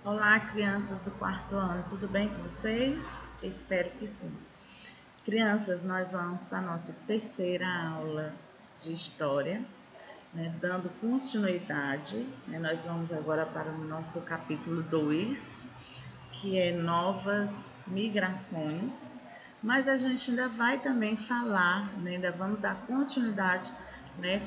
Olá, crianças do quarto ano, tudo bem com vocês? Eu espero que sim. Crianças, nós vamos para a nossa terceira aula de história, dando continuidade. Nós vamos agora para o nosso capítulo 2, que é novas migrações. Mas a gente ainda vai também falar, ainda vamos dar continuidade,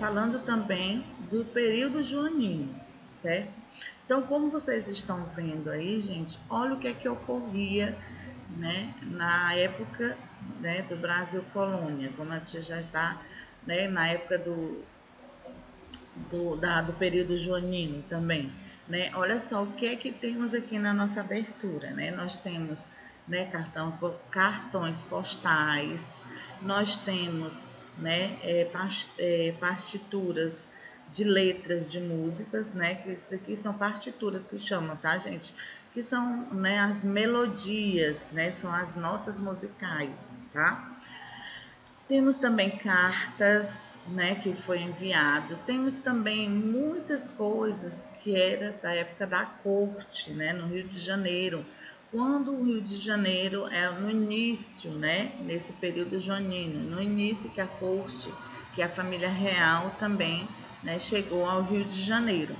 falando também do período joanino, certo? Então, como vocês estão vendo aí, gente, olha o que é que ocorria, na época, do Brasil colônia, como a gente já está, na época do período joanino também, Olha só o que é que temos aqui na nossa abertura, Nós temos, cartões postais, nós temos, partituras de letras de músicas, Que isso aqui são partituras que chamam, tá, gente? Que são, as melodias, São as notas musicais, tá? Temos também cartas, que foi enviado. Temos também muitas coisas que era da época da corte, no Rio de Janeiro. Quando o Rio de Janeiro é no início, nesse período joanino, no início que a corte, que a família real também, chegou ao Rio de Janeiro.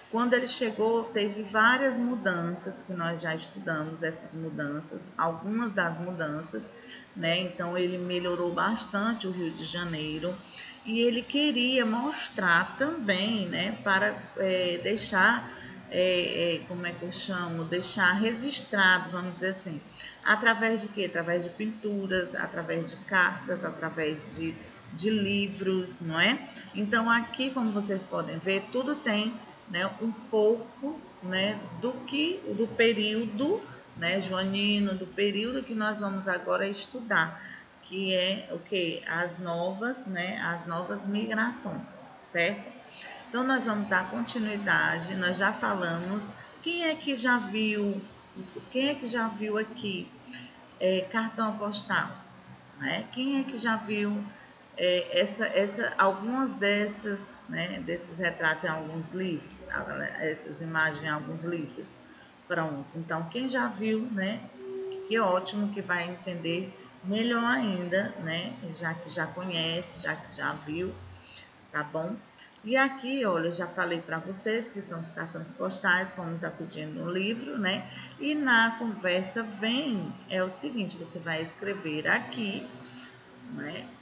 Quando ele chegou, teve várias mudanças que nós já estudamos essas mudanças, algumas das mudanças, Então ele melhorou bastante o Rio de Janeiro e ele queria mostrar também, para deixar, como é que eu chamo, deixar registrado, vamos dizer assim, através de quê? Através de pinturas, através de cartas, através de livros, não é? Então aqui, como vocês podem ver, tudo tem, um pouco, do período, joanino, do período que nós vamos agora estudar, que é o que? As novas migrações, certo? Então nós vamos dar continuidade, nós já falamos, quem é que já viu, quem é que já viu aqui cartão postal, Quem é que já viu algumas dessas, desses retratos em alguns livros, essas imagens em alguns livros? Pronto. Então, quem já viu, que ótimo, que vai entender melhor ainda, Já que já conhece, já que já viu, tá bom? E aqui, olha, já falei para vocês que são os cartões postais, como está pedindo no livro, E na conversa vem, é o seguinte, você vai escrever aqui,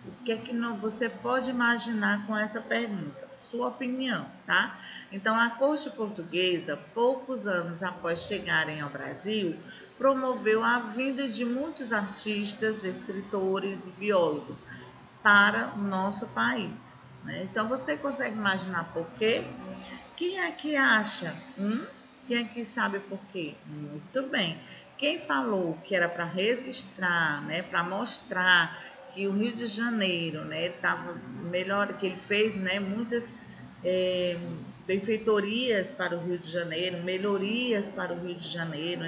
O que é que não, você pode imaginar com essa pergunta? Sua opinião, tá? Então, a corte portuguesa, poucos anos após chegarem ao Brasil, promoveu a vinda de muitos artistas, escritores e biólogos para o nosso país. Então, você consegue imaginar por quê? Quem é que acha? Quem é que sabe por quê? Muito bem. Quem falou que era para registrar, para mostrar que o Rio de Janeiro, estava melhor, que ele fez, muitas é, benfeitorias para o Rio de Janeiro, melhorias para o Rio de Janeiro,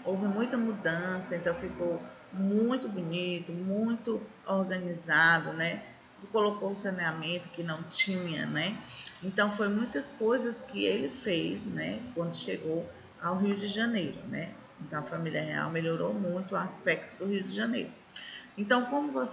Houve muita mudança, então ficou muito bonito, muito organizado, Colocou o saneamento que não tinha, Então foi muitas coisas que ele fez, quando chegou ao Rio de Janeiro, Então a família real melhorou muito o aspecto do Rio de Janeiro. Então, como a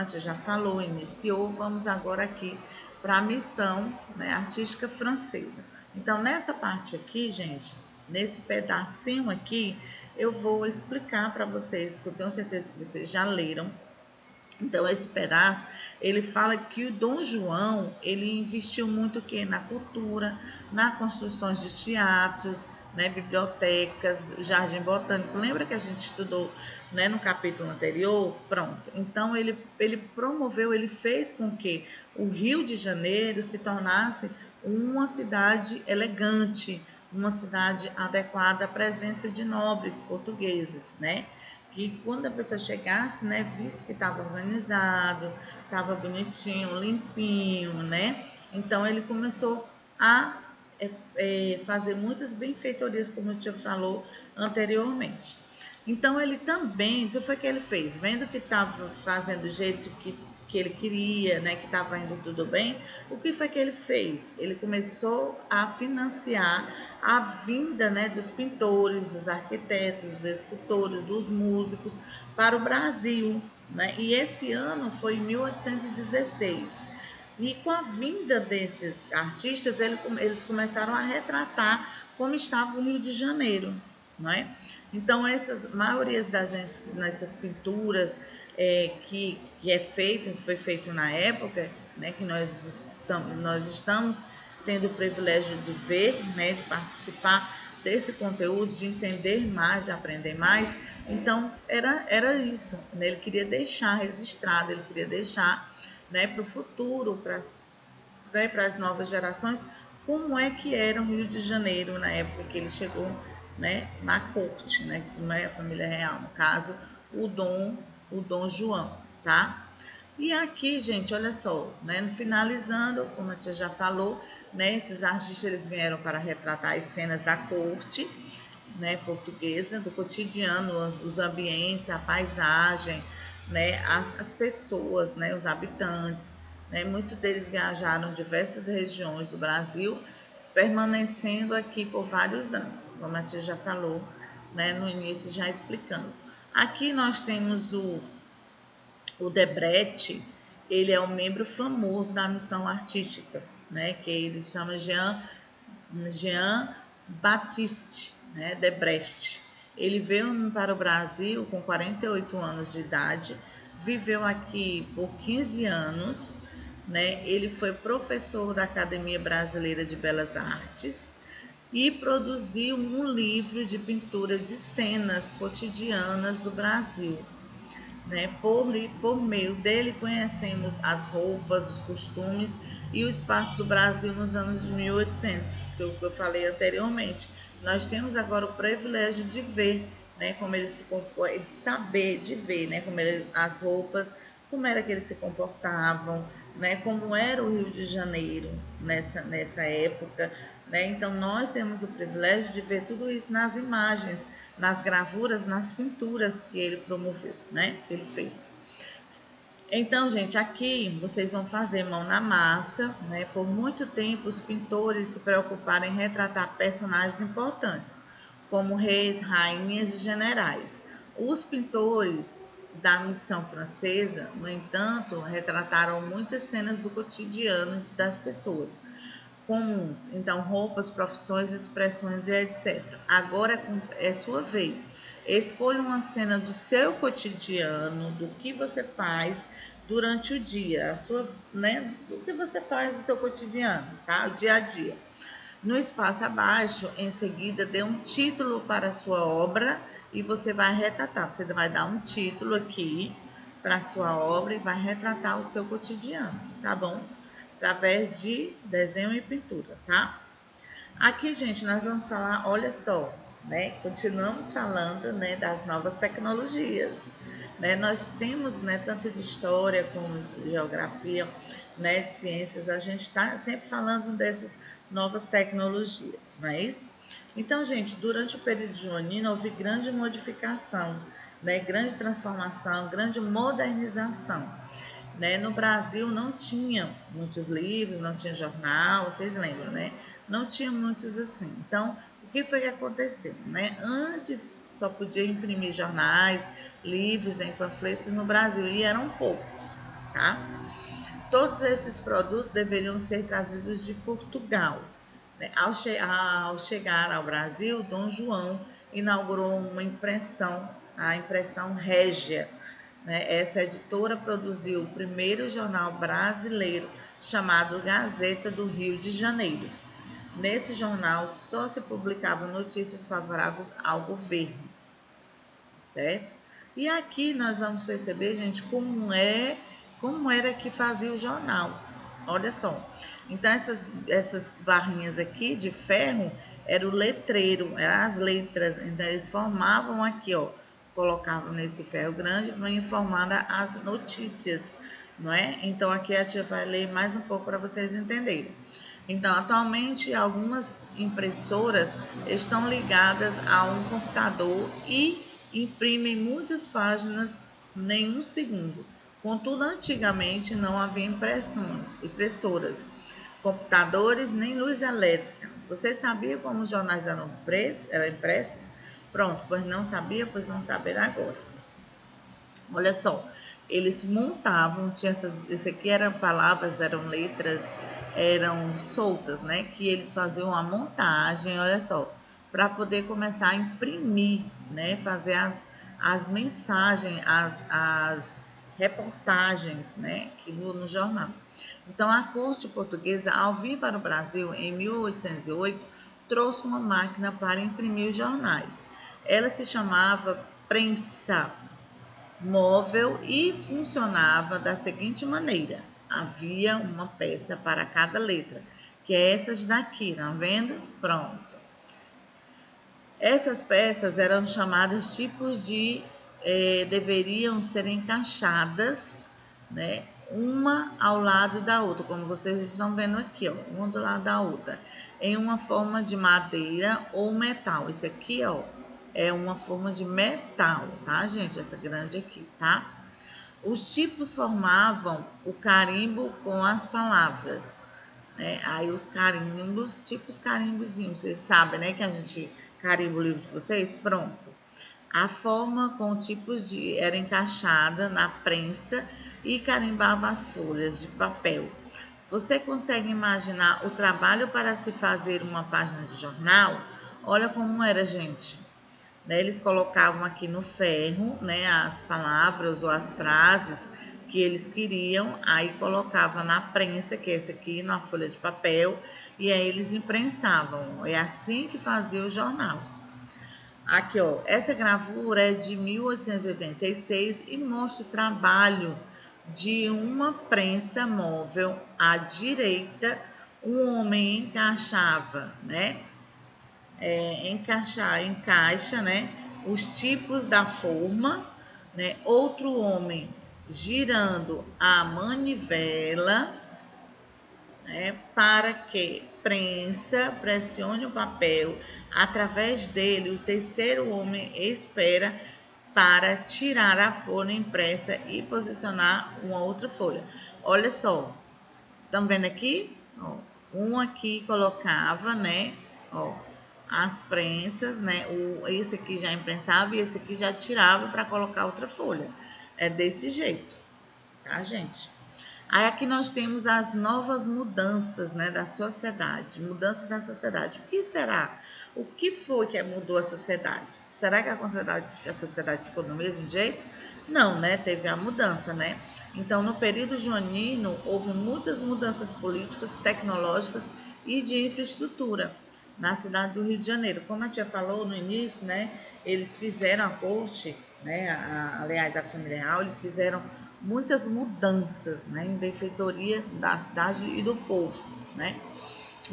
gente já falou, iniciou, vamos agora aqui para a missão, artística francesa. Então, nessa parte aqui, gente, nesse pedacinho aqui, eu vou explicar para vocês, porque eu tenho certeza que vocês já leram. Então, esse pedaço, ele fala que o Dom João, ele investiu muito o quê? Na cultura, na construções de teatros, bibliotecas, o Jardim Botânico. Lembra que a gente estudou, no capítulo anterior? Pronto. Então, ele promoveu, ele fez com que o Rio de Janeiro se tornasse uma cidade elegante, uma cidade adequada à presença de nobres portugueses, que quando a pessoa chegasse, visse que estava organizado, estava bonitinho, limpinho, Então ele começou a fazer muitas benfeitorias, como eu te falou anteriormente. Então ele também, o que foi que ele fez? Vendo que estava fazendo do jeito que ele queria, né, que estava indo tudo bem, o que foi que ele fez? Ele começou a financiar a vinda, né, dos pintores, dos arquitetos, dos escultores, dos músicos para o Brasil, né? E esse ano foi em 1816. E com a vinda desses artistas, eles começaram a retratar como estava o Rio de Janeiro, não é? Então, essas maiorias da gente, nessas pinturas que foi feito na época, né, que nós estamos tendo o privilégio de ver, né, de participar desse conteúdo, de entender mais, de aprender mais. Então, era isso, né? Ele queria deixar registrado, ele queria deixar, né, para o futuro, para as novas gerações, como é que era o Rio de Janeiro na época que ele chegou, né, na corte, né, não é a família real, no caso, o Dom João, tá? E aqui, gente, olha só, né, finalizando, como a tia já falou, né, esses artistas eles vieram para retratar as cenas da corte, né, portuguesa, do cotidiano, os ambientes, a paisagem, né, as pessoas, né, os habitantes, né, muitos deles viajaram diversas regiões do Brasil, permanecendo aqui por vários anos, como a tia já falou, né, no início já explicando. Aqui nós temos o Debrecht, ele é um membro famoso da missão artística, né, que ele chama Jean Baptiste, né, Debrecht. Ele veio para o Brasil com 48 anos de idade, viveu aqui por 15 anos, né? Ele foi professor da Academia Brasileira de Belas Artes e produziu um livro de pintura de cenas cotidianas do Brasil, né? Por meio dele conhecemos as roupas, os costumes e o espaço do Brasil nos anos de 1800, que eu falei anteriormente. Nós temos agora o privilégio de ver, né, como ele se comporta, de saber, de ver, né, as roupas, como era que eles se comportavam, né, como era o Rio de Janeiro nessa época, né? Então nós temos o privilégio de ver tudo isso nas imagens, nas gravuras, nas pinturas que ele promoveu, né? Que ele fez. Então, gente, aqui vocês vão fazer mão na massa, né? Por muito tempo os pintores se preocuparam em retratar personagens importantes, como reis, rainhas e generais. Os pintores da missão francesa, no entanto, retrataram muitas cenas do cotidiano das pessoas comuns, então roupas, profissões, expressões e etc. Agora é sua vez. Escolha uma cena do seu cotidiano, do que você faz durante o dia, né, do que você faz no seu cotidiano, tá? O dia a dia. No espaço abaixo, em seguida, dê um título para a sua obra e você vai retratar. Você vai dar um título aqui para a sua obra e vai retratar o seu cotidiano, tá bom? Através de desenho e pintura, tá? Aqui, gente, nós vamos falar, olha só, né? Continuamos falando, né, das novas tecnologias, né? Nós temos, né, tanto de história como de geografia, né, de ciências, a gente está sempre falando dessas novas tecnologias, não é isso? Então, gente, durante o período junino houve grande modificação, né, grande transformação, grande modernização, né? No Brasil não tinha muitos livros, não tinha jornal, vocês lembram, né? Não tinha muitos assim. Então, o que foi que aconteceu, né? Antes só podia imprimir jornais, livros em panfletos no Brasil e eram poucos, tá? Todos esses produtos deveriam ser trazidos de Portugal, né? Ao chegar ao Brasil, Dom João inaugurou a impressão Régia, né? Essa editora produziu o primeiro jornal brasileiro chamado Gazeta do Rio de Janeiro. Nesse jornal só se publicavam notícias favoráveis ao governo, certo? E aqui nós vamos perceber, gente, como era que fazia o jornal. Olha só. Então essas barrinhas aqui de ferro era o letreiro, eram as letras. Então eles formavam aqui, ó, colocavam nesse ferro grande para informar as notícias, não é? Então aqui a tia vai ler mais um pouco para vocês entenderem. Então, atualmente, algumas impressoras estão ligadas a um computador e imprimem muitas páginas em um segundo. Contudo, antigamente não havia impressoras, computadores nem luz elétrica. Você sabia como os jornais eram impressos? Pronto, pois não sabia, pois vão saber agora. Olha só, eles montavam, esse aqui eram palavras, eram letras, eram soltas, né? Que eles faziam a montagem, olha só, para poder começar a imprimir, né? Fazer as mensagens, as reportagens, né? Que no jornal. Então, a corte portuguesa, ao vir para o Brasil em 1808, trouxe uma máquina para imprimir os jornais. Ela se chamava prensa móvel e funcionava da seguinte maneira: havia uma peça para cada letra, que é essas daqui, tá vendo? Pronto. Essas peças eram chamadas tipos de deveriam ser encaixadas, né? Uma ao lado da outra, como vocês estão vendo aqui, ó, uma do lado da outra, em uma forma de madeira ou metal. Isso aqui, ó, é uma forma de metal, tá, gente? Essa grande aqui, tá? Os tipos formavam o carimbo com as palavras, né? Aí os carimbos, tipos carimbozinhos, vocês sabem, né? Que a gente carimba o livro de vocês, pronto. A forma com tipos de era encaixada na prensa e carimbava as folhas de papel. Você consegue imaginar o trabalho para se fazer uma página de jornal? Olha como era, gente. Né, eles colocavam aqui no ferro, né, as palavras ou as frases que eles queriam, aí colocava na prensa, que é esse aqui, na folha de papel, e aí eles imprensavam. É assim que fazia o jornal. Aqui, ó, essa gravura é de 1886 e mostra o trabalho de uma prensa móvel. À direita, um homem encaixava, né? Encaixa, né? Os tipos da forma, né? Outro homem girando a manivela, né? Para que prensa pressione o papel. Através dele, o terceiro homem espera para tirar a folha impressa e posicionar uma outra folha. Olha só, estão vendo aqui? Ó, um aqui colocava, né? Ó, as prensas, né? Esse aqui já imprensava e esse aqui já tirava para colocar outra folha. É desse jeito, tá, gente? Aí aqui nós temos as novas mudanças, né, da sociedade. Mudança da sociedade. O que será? O que foi que mudou a sociedade? Será que a sociedade ficou do mesmo jeito? Não, né? Teve a mudança, né? Então, no período joanino, houve muitas mudanças políticas, tecnológicas e de infraestrutura na cidade do Rio de Janeiro. Como a tia falou no início, né? Eles fizeram a corte, né? Aliás, a família real, eles fizeram muitas mudanças, né? Em benfeitoria da cidade e do povo, né?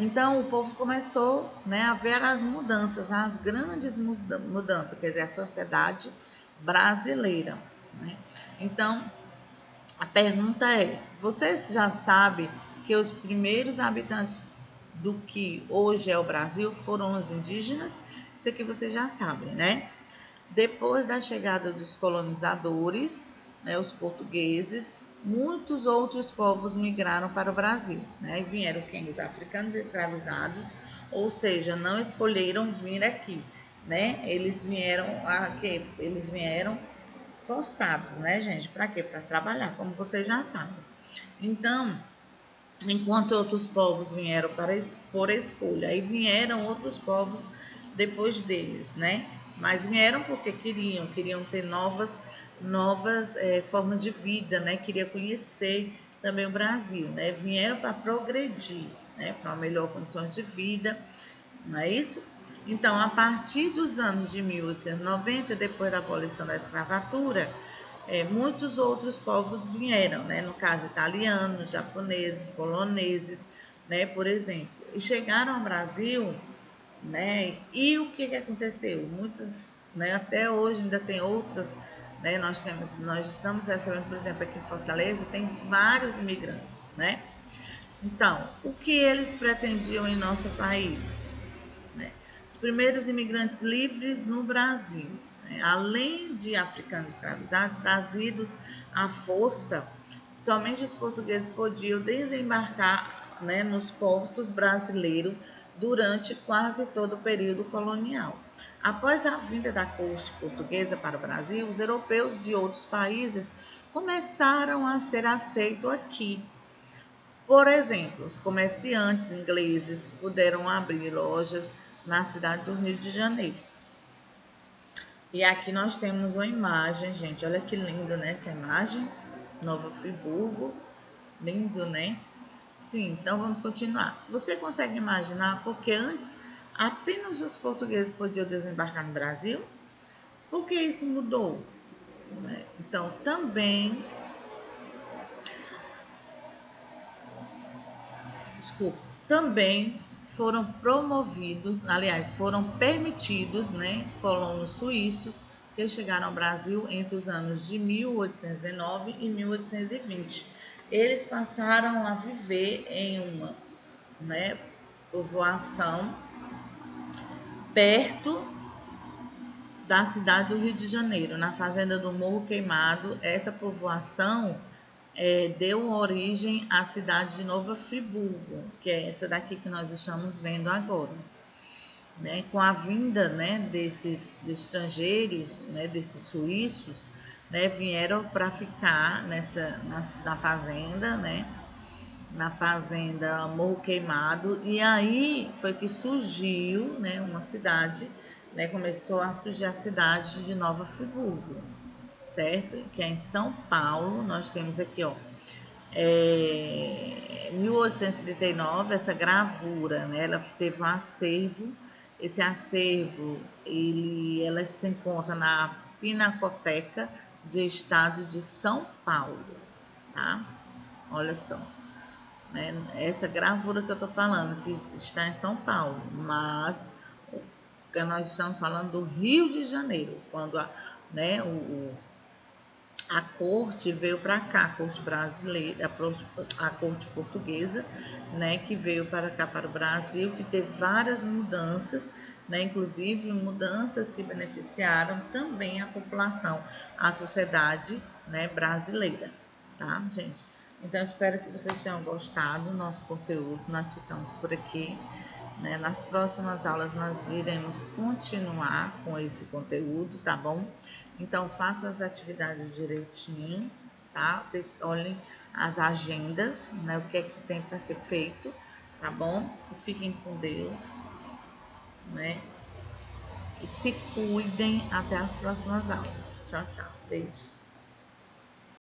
Então, o povo começou, né, a ver as mudanças, as grandes mudanças, quer dizer, a sociedade brasileira, né? Então, a pergunta é: você já sabe que os primeiros habitantes do que hoje é o Brasil foram os indígenas? Isso aqui você já sabe, né? Depois da chegada dos colonizadores, né, os portugueses, muitos outros povos migraram para o Brasil, né? E vieram quem? Os africanos escravizados, ou seja, não escolheram vir aqui, né? Eles vieram aqui, eles vieram forçados, né, gente? Para quê? Para trabalhar, como vocês já sabem. Então, enquanto outros povos vieram por escolha, aí vieram outros povos depois deles, né? Mas vieram porque queriam ter novas formas de vida, né? Queria conhecer também o Brasil, né? Vieram para progredir, né? Para melhor condições de vida, não é isso? Então, a partir dos anos de 1890, depois da abolição da escravatura, muitos outros povos vieram, né? No caso, italianos, japoneses, poloneses, né? Por exemplo, e chegaram ao Brasil, né? E o que aconteceu? Muitos, né? Até hoje ainda tem outras, né? Nós estamos recebendo, por exemplo, aqui em Fortaleza, tem vários imigrantes, né? Então, o que eles pretendiam em nosso país? Né? Os primeiros imigrantes livres no Brasil. né? Além de africanos escravizados, trazidos à força, somente os portugueses podiam desembarcar, né, nos portos brasileiros durante quase todo o período colonial. Após a vinda da corte portuguesa para o Brasil, os europeus de outros países começaram a ser aceitos aqui. Por exemplo, os comerciantes ingleses puderam abrir lojas na cidade do Rio de Janeiro. E aqui nós temos uma imagem, gente. Olha que lindo, né? Essa imagem. Nova Friburgo. Lindo, né? Sim, então vamos continuar. Você consegue imaginar porque antes apenas os portugueses podiam desembarcar no Brasil? Por que isso mudou? Então, também foram promovidos, aliás, foram permitidos, né, colonos suíços que chegaram ao Brasil entre os anos de 1809 e 1820. Eles passaram a viver em uma, né, povoação perto da cidade do Rio de Janeiro, na fazenda do Morro Queimado. Essa povoação deu origem à cidade de Nova Friburgo, que é essa daqui que nós estamos vendo agora. Né? Com a vinda, né, desses estrangeiros, né, desses suíços, né, vieram para ficar na fazenda, né, na fazenda Morro Queimado, e aí foi que surgiu, né, uma cidade, né, começou a surgir a cidade de Nova Friburgo, certo? Que é em São Paulo. Nós temos aqui, ó, 1839, essa gravura, né, ela teve um acervo. Esse acervo, ela se encontra na Pinacoteca do estado de São Paulo, tá? Olha só, né, essa gravura que eu tô falando, que está em São Paulo, mas que nós estamos falando do Rio de Janeiro, quando né, a corte veio para cá, a corte brasileira, a corte portuguesa, né, que veio para cá, para o Brasil, que teve várias mudanças, né, inclusive mudanças que beneficiaram também a população, a sociedade, né, brasileira, tá, gente? Então, espero que vocês tenham gostado do nosso conteúdo. Nós ficamos por aqui. Né? Nas próximas aulas nós iremos continuar com esse conteúdo, tá bom? Então faça as atividades direitinho, tá? Olhem as agendas, né? O que é que tem para ser feito, tá bom? E fiquem com Deus, né? E se cuidem até as próximas aulas. Tchau, tchau. Beijo.